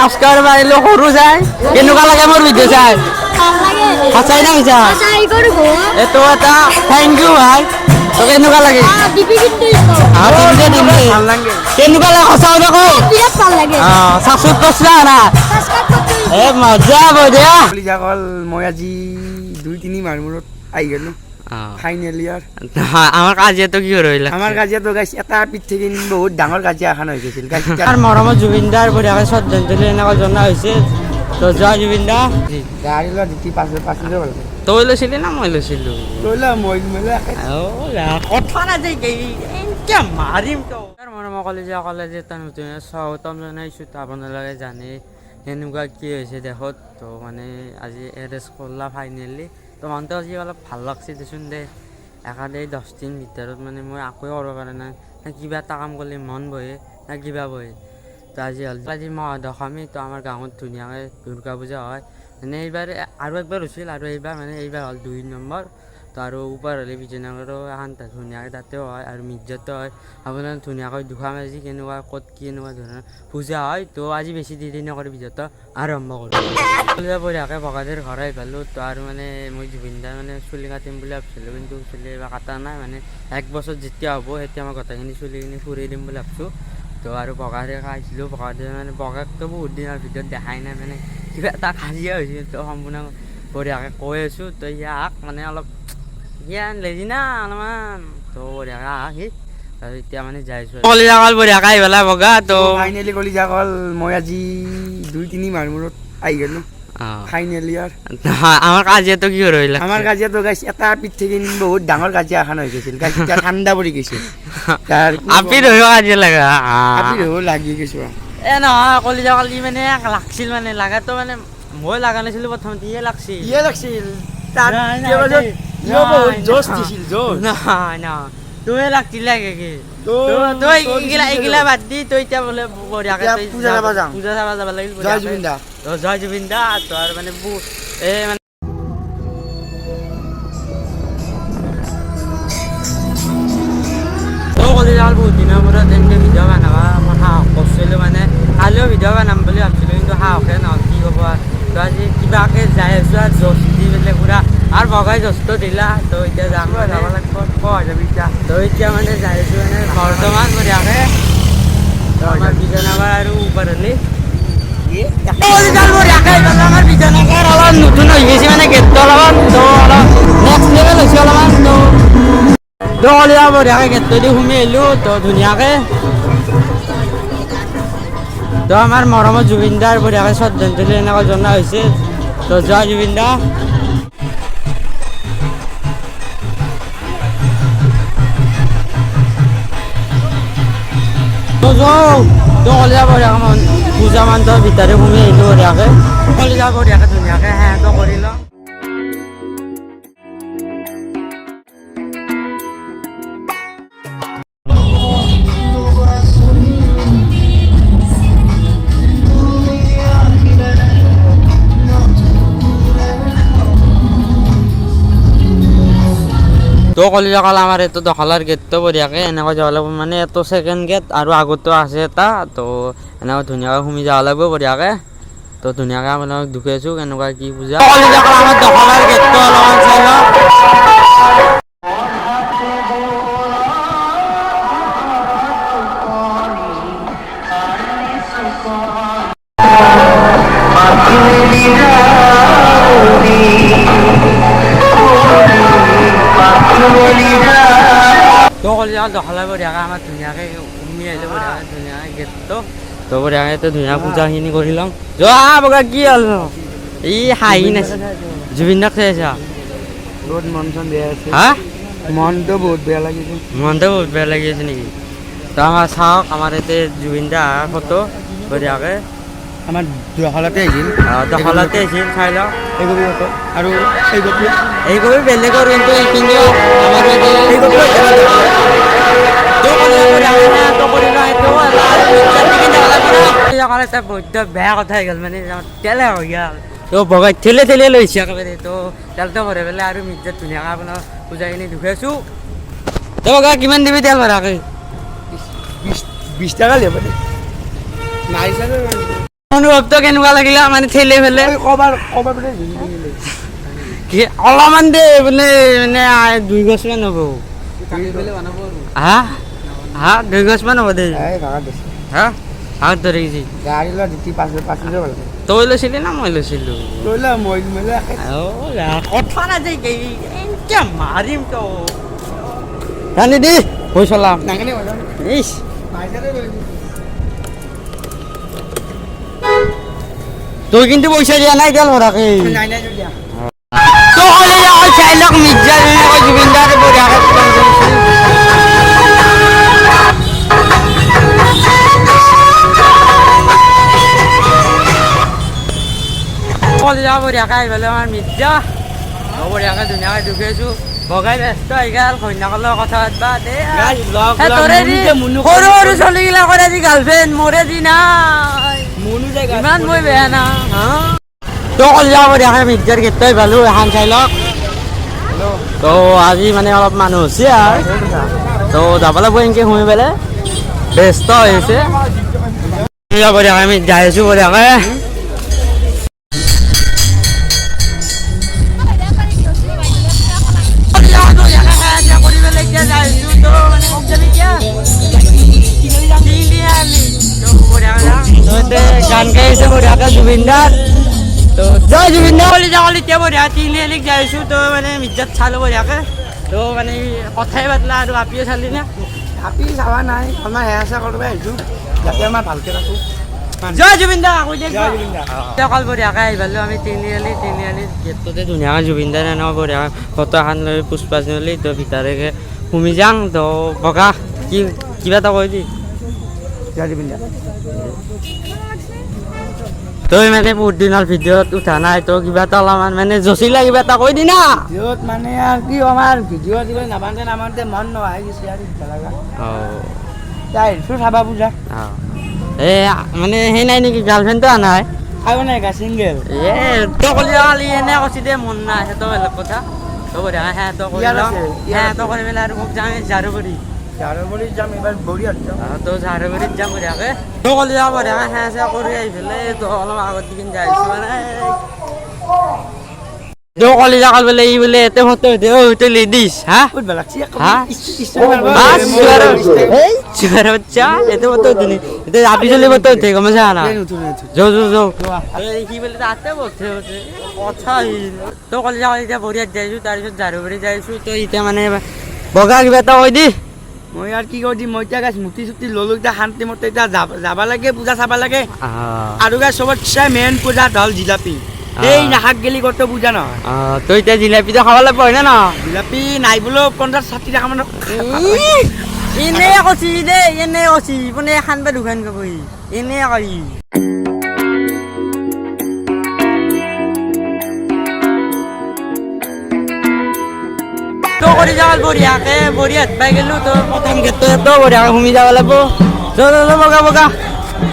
subscribe বাড়িলো সৰু যায় কেনেকুৱা লাগে মোৰ ভিডিঅ' চাই সঁচাই না মিছা এইটো এটা থেংক ইউ ভাই তো কেনেকুৱা লাগে কেনেকুৱা লাগে সঁচা নকওঁ ছাবস্ক্ৰাইব কৰিছিলা না এ মজা বঢ়িয়া কল মই আজি 2-3 মাহ মূৰত আহি গ'লো ফাইনেল ইয়াৰ আমাৰ কাজিয়াটো কি ৰহিলা আমাৰ কাজিয়াটো গাইছ এটা পিঠ থেকে বহুত ডাঙৰ কাজিয়া এখন হৈ গৈছিল তাৰ মৰমত জুবিনদাৰ বঢ়িয়াকৈ শ্ৰদ্ধাঞ্জলি এনেকৈ জনোৱা হৈছে তো জয় জুবিনদা গাড়ী লোৱা জিতি পাছলৈ ভাল তই লৈছিলি না মই লৈছিলো তই লোৱা মই কথা নাযায় এতিয়া মাৰিম তাৰ মৰম অকলে যে তাৰ নতুন স্বাগতম জনাইছোঁ তো আপোনালোকে জানে সেনেকুৱা কি হৈছে দেশত তো মানে আজি এৰেষ্ট কৰিলা ফাইনেলি তো মনটো আজি অলপ ভাল লাগছে দেচোন দে একাদে 10 দিন ভিতৰত মানে মই একোৱে কৰিব পৰা নাই না কিবা এটা কাম কৰিলে মন বহে না কিবা বহে তো আজি মহাদশমী তো আমাৰ গাঁৱত ধুনীয়াকৈ দুৰ্গা পূজা হয় মানে এইবাৰ আৰু একবাৰ হৈছিল আৰু এইবাৰ মানে এইবাৰ হ'ল 2 নম্বৰ তো আৰু ওপৰ হ'লে বিজয়নগৰো এখন ধুনীয়াকৈ তাতেও হয় আৰু মিৰ্জাতো হয় আপোনাৰ ধুনীয়াকৈ দুখামাজি কেনেকুৱা ক'ত কি এনেকুৱা ধৰণৰ পূজা হয় তো আজি বেছি দেৰি নকৰি ভিডিঅ'টো আৰম্ভ কৰোঁ বঢ়িয়াকৈ ভগাদেৰ ঘৰ আহি পালোঁ তো আৰু মানে মই জুবিনদাৰ মানে চুলি কাটিম বুলি ভাবিছিলোঁ কিন্তু চুলি এইবাৰ কাটা নাই মানে 1 বছৰ যেতিয়া হ'ব তেতিয়া মই গোটেইখিনি চুলিখিনি ফুৰি দিম বুলি ভাবিছোঁ তো আৰু বগাৰে খাইছিলোঁ বগাৰে মানে বগাকতো বহুত দিনৰ ভিতৰত দেখাই নাই মানে কিবা এটা কাজিয়া হৈছিল তো সম্পূৰ্ণ বঢ়িয়াকৈ কৈ আছোঁ তো ইয়াক মানে অলপ ইয়ান লেজি না অলপমান তো বঢ়িয়াকৈ আহ সি তাৰপিছত এতিয়া মানে যাইছোঁ কলিজা কল বঢ়িয়াকৈ আহি পেলাই বগা তো ফাইনেলি কলিজা কল মই আজি 2-3 মাহ মূৰত আহি গ'লো ফাইনেল ইয়াৰ আমাৰ কাজিয়াটো কি ৰহিলা আমাৰ কাজিয়াটো গাইছ এটা পিঠ থেকে বহুত ডাঙৰ কাজিয়া এখন হৈ গৈছিল কাজিয়া ঠাণ্ডা পৰি গৈছিল আপি ৰহিও কাজিয়া লাগে লাগি গৈছোঁ এ নহয় কলিজা কালি মানে লাগছিল মানে লাগাতো মানে মই লগা নাছিলোঁ প্ৰথমতে ইয়ে লাগছিল তুমি লাগছিল লাগে কি তই এইগিলা বাদ দি তই এতিয়া বোলে বঢ়িয়াকৈ পূজা চাব যাব লাগিল জয় জুবিনদা তো আৰু মানে এই মানে বহুত দিনৰ মূৰত এনেকৈ ভিডিঅ' বনাবা মই সাহস কৰিছিলোঁ মানে কালিও ভিডিঅ' বনাম বুলি ভাবিছিলোঁ কিন্তু সাহসে নহ'ল কি হ'ব তো আজি কিবাকৈ যাই আছোঁ আৰু জচ দি পেলাই পুৰা আৰু বগাই জচটো দিলা তো এতিয়া যাম যাব লাগিব তো এতিয়া মানে যাই আছোঁ মানে বৰ্তমান বঢ়িয়াকৈ তো আমাৰ বিজয়নগৰ আৰু ওপৰ হ'লে আমাৰ বিজয়নগৰ অলপ নতুন হৈ গৈছে মানে গেটটো অলপমান তো অলপ নেক্সট লেভেল হৈছে অলপমান তো কলিয়া বঢ়িয়াকৈ গেটটো দি সোমাই আহিলোঁ তো ধুনীয়াকৈ তো আমাৰ মৰমত জুবিনদাৰ বঢ়িয়াকৈ শ্ৰদ্ধাঞ্জলি এনেকৈ জনোৱা হৈছে তো জয় জুবিনদা তো কলিয়া বঢ়িয়াকৈ পূজা মণ্ডপৰ ভিতৰে সোমাই আহিলোঁ বঢ়িয়াকৈ কলিয়া বঢ়িয়াকৈ ধুনীয়াকৈ সেৱা কৰি লওঁ তো কলিজা কাল আমাৰ এইটো দখালাৰ গেটটো বঢ়িয়াকৈ এনেকৈ যাব লাগিব মানে এইটো ছেকেণ্ড গেট আৰু আগতো আছে এটা তো এনেকৈ ধুনীয়াকৈ সোমাই যাব লাগিব বঢ়িয়াকৈ তো ধুনীয়াকৈ আপোনালোকক দেখুৱাইছোঁ কেনেকুৱা কি পূজা কলিজা কাল আমাৰ দখালাৰ গেটটো অলপমান চাই লওঁ তো কলিজা দখালা বঢ়িয়াকৈ আমাৰ ধুনীয়াকৈ সোমাই আহিলোঁ বঢ়িয়াকৈ ধুনীয়াকৈ গেটটো তো বঢ়িয়াকৈ তো ধুনীয়া পূজাখিনি কৰি লওঁ যোৱা বগা কি হ'ল ই হাঁহি নাছিল জুবিনদাক চাই আছা বহুত মন চন বেয়া আছে হা মনটো বহুত বেয়া লাগিছে নেকি তো আমাৰ চাওক আমাৰ ইয়াতে জুবিনদা ফটো বঢ়িয়াকৈ আমাৰ দখালাতে আহিছিল চাই লওঁ আৰু এই কবি বেলেগৰ কিন্তু এইখিনিও আমাৰ বহুত বেয়া কথা হৈ গ'ল মানে তেলে হৈ গ'ল তো বগাই ঠেলে লৈছে একেবাৰে তো তেলটো ভৰাই পেলাই আৰু মিৰ্জাত ধুনীয়াকৈ আপোনাৰ পূজাখিনি দেখুৱাইছোঁ তো বগা কিমান দিবি তেল ভৰাকৈ 20 টাকা দিব নাই অনুভৱটো কেনেকুৱা লাগিলে মানে ঠেলে ফেলে কবাৰ বোলে জিনিলে কি অলপমান দে মানে মানে 2 গছমান হ'ব হা হা 2 গছমান হ'ব দে এই ভাগত দিছে হা হাত ধৰি গেছি গাড়ী লৈ দিতি পাছ যাব লাগে তই লৈছিলি না মই লৈছিলোঁ লইলা মই মেলা কথা না যে এনকে মাৰিম তো জানি দি হৈ চলাম নাঙনে বলা ইস পাইছাতে লৈ তুই কিন্তু পয়সা দিয়া নাই তেল ভরাকে নাই নাই দিয়া তো হলে ওই চাইলক মির্জা ওই জুবিনদার বড়িয়াকে কল যাব বড়িয়াকে আইবলে আমার মির্জা বড়িয়াকে দুনিয়াকে ঢুকেছো বগাই ব্যস্ত হয়ে গেল কন্যাকলৰ কথা পাতবা দে সৰু সৰু চলিগিলা কৰে দি গাৰ্লফ্ৰেণ্ড মোৰে দি নাই মনু যায় ইমান মই বেয়া না তো কল যাব দেখে মিৰ্জাৰ গীতই পালো এখন চাই লওক তো আজি মানে অলপ মানুহ হৈছে আৰু তো যাব লাগিব এনেকৈ শুনি পেলাই ব্যস্ত হৈছে যাব দেখে আমি যাই আছোঁ বঢ়িয়াকৈ গান গাইছে বঢ়িয়াকে জুবিনদাৰ তো জয় জুবিনদাৰ কলি যাকলি এতিয়া বঢ়িয়া তিনিআলিক যাই আছোঁ তো মানে মিৰ্জাত চালোঁ বঢ়িয়াকে তো মানে কথাই পাতলা আৰু আপিও চালি না আপি চাবা নাই আমাৰ হেয়া আছে কৰিব আহিছোঁ যাতে আমাৰ ভালকৈ ৰাখোঁ জয় জুবিনদাৰ কৈ দে জয় জুবিনদাৰ অকল বঢ়িয়াকে আহি পালোঁ আমি তিনিআলিত গেটটোতে ধুনীয়াকৈ জুবিনদাৰ এনেকুৱা বঢ়িয়াকৈ ফটো এখন লৈ পুষ্পাঞ্জলি তো ভিতৰকে সোমাই যাওঁ তো বগা কি কিবা এটা কৈ দি জয় জুবিনদাৰ তই মানে বহুত দিনৰ ভিডিঅ'ত উঠা নাই তো কিবা এটা অলপমান মানে জচিলা কিবা এটা কৈ দি না ভিডিঅ'ত মানে আৰু কি আমাৰ ভিডিঅ' দিব নামানতে মন নোহোৱা গৈছে আৰু ভাল লগা তাই আহিছোঁ চাবা পূজা এই মানে সেই নাই নেকি গাৰ্লফ্ৰেণ্ডটো অহা নাই খাব নাই গা ছিংগেল তই ক'লি কালি এনে কৈছি দে মন নাই সেইটো বেলেগ কথা তই বঢ়িয়া সেহেঁতো কৰি লওঁ সেহেঁতো কৰি পেলাই আৰু মোক যাম জাৰুবাৰী জাৰুবাৰীত যাম এইবাৰ বঢ়িয়াত যাম তো জাৰুবাৰীত যাম বঢ়িয়াকৈ তই ক'লি যাওঁ বঢ়িয়াকৈ সেয়া চেয়া কৰি আহি পেলাই তো অলপ আগত দিন যাই আছোঁ মানে তই ক'লি যাওঁ বোলে ই বোলে এতে ফটো উঠে অ' তই লেডিজ হা বহুত ভাল লাগছে হা বাস চুয়ার বাচ্চা এতে ফটো উঠে নি এতে আপনি চলে ফটো উঠে গম আছে না যাও যাও যাও কি বলে তাতে বলছে কথা তো কলে যাও এতিয়া বঢ়িয়াত যাইছোঁ তাৰপিছত জাৰুবাৰী যাইছোঁ তো এতিয়া মানে বগা কিবা এটা কৈ দি মই আৰু কি কৰি দিম মই এতিয়া গাছ মুটি চুটি ল'লোঁ এতিয়া শান্তি মতে এতিয়া যাব লাগে পূজা চাব লাগে আৰু গাছ চবতছে মেইন পূজা হ'ল জিলাপি এই নাহাক গেলি কত পূজা নহয় তো এতিয়া জিলাপিটো খাব লাগিব হয় না জিলাপি নাই বোলো 50-60 টাকা মানৰ এনে কৈছি দে এনে কৈছি মানে এখন বা দুখন কবি এনে কৰি তো কৰি যাব বঢ়িয়াকে বঢ়িয়াত পাই গ'লোঁ তো প্ৰথম গেটটো বঢ়িয়াকে সোমাই যাব লাগিব বগা বগা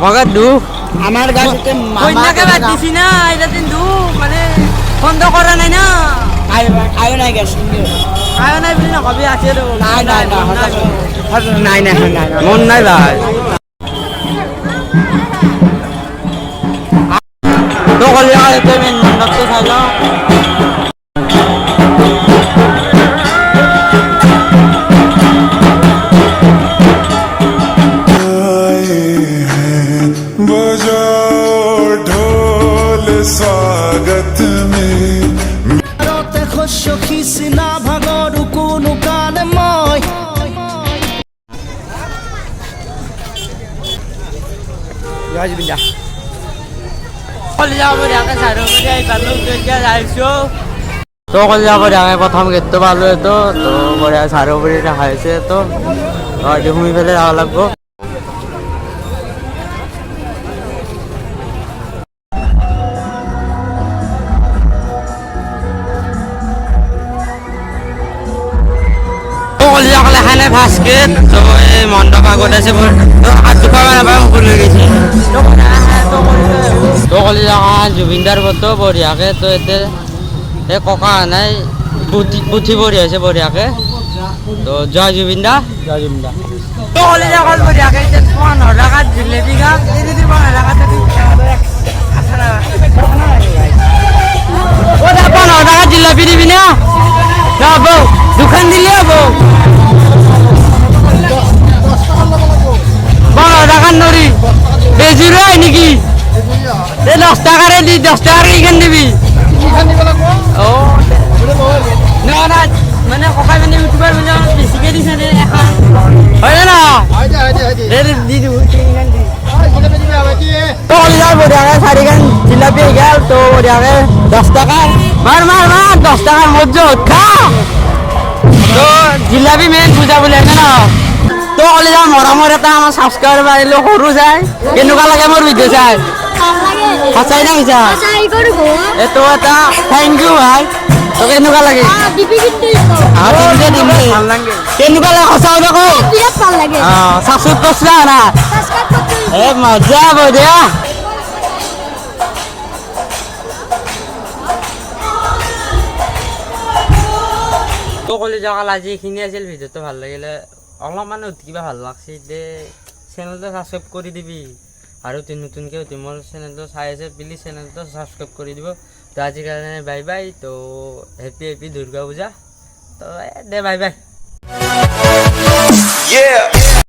বগা দুখ আমাৰ গাছতে কন্যাকে বাদ দিছি না এটা দিন দুখ মানে বন্ধ কৰা নাই না আয়ো নাই গাছ আয়ো নাই বুলি নকবি আছে আৰু নাই মন নাই ভাই তো ক'লে তই মেইন মণ্ডপটো চাই লওঁ स्वागत में সখী চিনা ভাগৰ কোনো কালে মই জয় জুবিনদা কলে যাব বঢ়িয়াকে জাৰুবাৰী আহি পালোঁ তো এতিয়া যাইছোঁ তো কলে যাব বঢ়িয়াকে প্ৰথম গেটটো পালোঁ তো বঢ়িয়া জাৰুবাৰী দেখাইছে তো এতিয়া সোমাই পেলাই যাব লাগিব খানে ফাস্কেট তো এই মণ্ডপ আগত আছে হাত খাব নাপায় মোক লৈ গৈছে তো কলি জুবিনদাৰ ফটো বঢ়িয়াকে তো এতিয়া এই ককা নাই পুথি পঢ়ি আছে বঢ়িয়াকে তো জয় জুবিনদা জয় জুবিনদা তো কলি বঢ়িয়াকে এতিয়া 15 টকাত জিলেপি খাম 15 টকাত 10 টাকারে দি 10 টাকার কিখান দিবি ও না মানে ককাই মানে ইউটিউবার মানে বেছিকে দিছে নে এখন হয় না দি দিব কিখান দি তো কলিজার বড়িয়াকে 4 খান জিলাপি গেল তো বড়িয়াকে 10 টাকা মার 10 টাকার মজুদ খা তো জিলাপি মেন পূজা বলে না তো কলিজার মৰমৰ এটা আমাৰ সাবস্ক্ৰাইবাৰ বাইলো সৰু যায় কেনেকুৱা লাগে মোৰ ভিডিও চাই সঁচাই না মিছা এইটো এটা থেংক ইউ ভাই তো কেনেকুৱা লাগে ভাল লাগে কেনেকুৱা লাগে সঁচা কথা কওঁ সাবস্ক্ৰাইব কৰিছা না এ মজা বঢ়িয়া তো কলিজা কাল আজি এইখিনি আছিল ভিডিঅ'টো ভাল লাগিলে অলপমান কিবা ভাল লাগছে দে চেনেলটো সাবস্ক্রাইব কৰি দিবি আৰু নতুনকৈ মোৰ চেনেলটো চাই আছে প্লিজ চেনেলটো সাবস্ক্ৰাইব কৰি দিব তো আজিৰ কাৰণে বাই বাই তো হেপী দুৰ্গা পূজা তো দে বাই বাই